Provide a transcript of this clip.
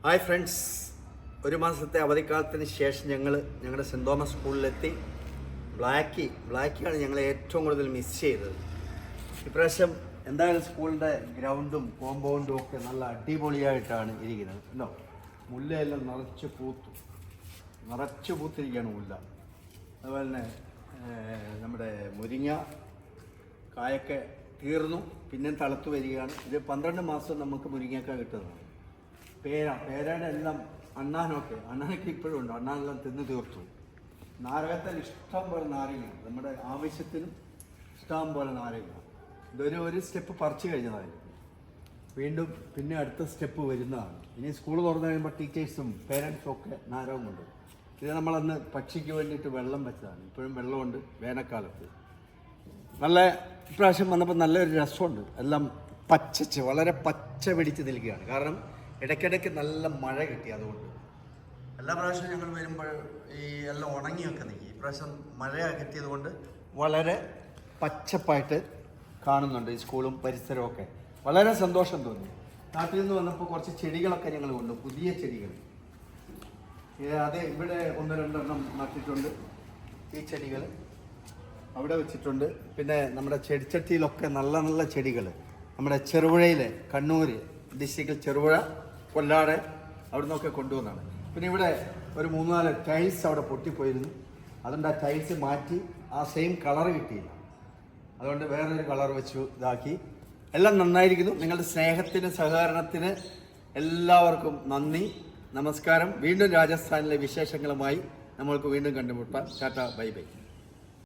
Hi friends, ഒരു മാസത്തെ അവധിക്കാലത്തിന് ശേഷം ഞങ്ങളുടെ സെൻറ് തോമസ് സ്കൂളിലെത്തി. ബ്ലാക്കിയാണ് ഞങ്ങളെ ഏറ്റവും കൂടുതൽ മിസ് ചെയ്തത്. ഇപ്രാവശ്യം എന്തായാലും സ്കൂളിൻ്റെ ഗ്രൗണ്ടും കോമ്പൗണ്ടും ഒക്കെ നല്ല അടിപൊളിയായിട്ടാണ് ഇരിക്കുന്നത്. ഉണ്ടോ, മുല്ലയെല്ലാം നിറച്ച് പൂത്തിരിക്കുകയാണ് മുല്ല. അതുപോലെ തന്നെ നമ്മുടെ മുരിങ്ങ കായൊക്കെ തീർന്നു, പിന്നെ തളർത്ത് വരികയാണ്. ഇത് 12 മാസം നമുക്ക് മുരിങ്ങക്ക കിട്ടുന്നതാണ്. പേരയുടെ എല്ലാം അണ്ണാനൊക്കെ ഇപ്പോഴും ഉണ്ട്. അണ്ണാനെല്ലാം തിന്ന് തീർത്തു. നാരകത്തിൽ ഇഷ്ടം പോലെ നാരങ്ങ, നമ്മുടെ ആവശ്യത്തിനും ഇഷ്ടം പോലെ നാരങ്ങ. ഒരു സ്റ്റെപ്പ് പറിച്ചു കഴിഞ്ഞതായിരിക്കും. വീണ്ടും പിന്നെ അടുത്ത സ്റ്റെപ്പ് വരുന്നതാണ്. ഇനി സ്കൂൾ തുറന്നു കഴിയുമ്പോൾ ടീച്ചേഴ്സും പേരൻസും ഒക്കെ നാരകം കൊണ്ട്. ഇത് നമ്മളന്ന് പക്ഷിക്ക് വേണ്ടിയിട്ട് വെള്ളം വെച്ചതാണ്. ഇപ്പോഴും വെള്ളമുണ്ട് വേനൽക്കാലത്ത്. ഇപ്രാവശ്യം വന്നപ്പോൾ നല്ലൊരു രസമുണ്ട്. എല്ലാം വളരെ പച്ച പിടിച്ച് നിൽക്കുകയാണ്. കാരണം ഇടയ്ക്കിടയ്ക്ക് നല്ല മഴ കിട്ടി. അതുകൊണ്ട് എല്ലാ പ്രാവശ്യവും ഞങ്ങൾ വരുമ്പോൾ ഈ എല്ലാം ഉണങ്ങിയൊക്കെ നിൽക്കി. ഇപ്രാവശ്യം മഴ കിട്ടിയത് കൊണ്ട് വളരെ പച്ചപ്പായിട്ട് കാണുന്നുണ്ട് ഈ സ്കൂളും പരിസരവും ഒക്കെ. വളരെ സന്തോഷം തോന്നി. നാട്ടിൽ നിന്ന് വന്നപ്പോൾ കുറച്ച് ചെടികളൊക്കെ ഞങ്ങൾ കൊണ്ടു, പുതിയ ചെടികൾ. അത് ഇവിടെ 1-2 നട്ടിട്ടുണ്ട്. ഈ ചെടികൾ അവിടെ വെച്ചിട്ടുണ്ട്. പിന്നെ നമ്മുടെ ചെടിച്ചട്ടിയിലൊക്കെ നല്ല ചെടികൾ നമ്മുടെ ചെറുപുഴയിലെ, കണ്ണൂർ ഡിസ്ട്രിക്റ്റിൽ ചെറുപുഴ, കൊല്ലാട്, അവിടെ നിന്നൊക്കെ കൊണ്ടുവന്നാണ്. പിന്നെ ഇവിടെ ഒരു 3-4 ടൈൽസ് അവിടെ പൊട്ടിപ്പോയിരുന്നു. അതുകൊണ്ട് ആ ടൈൽസ് മാറ്റി ആ സെയിം കളർ കിട്ടിയില്ല. അതുകൊണ്ട് വേറൊരു കളർ വെച്ചു ഇതാക്കി. എല്ലാം നന്നായിരിക്കുന്നു. നിങ്ങളുടെ സ്നേഹത്തിന്, സഹകരണത്തിന് എല്ലാവർക്കും നന്ദി, നമസ്കാരം. വീണ്ടും രാജസ്ഥാനിലെ വിശേഷങ്ങളുമായി നമ്മൾക്ക് വീണ്ടും കണ്ടുമുട്ടാം. Tata, bye bye.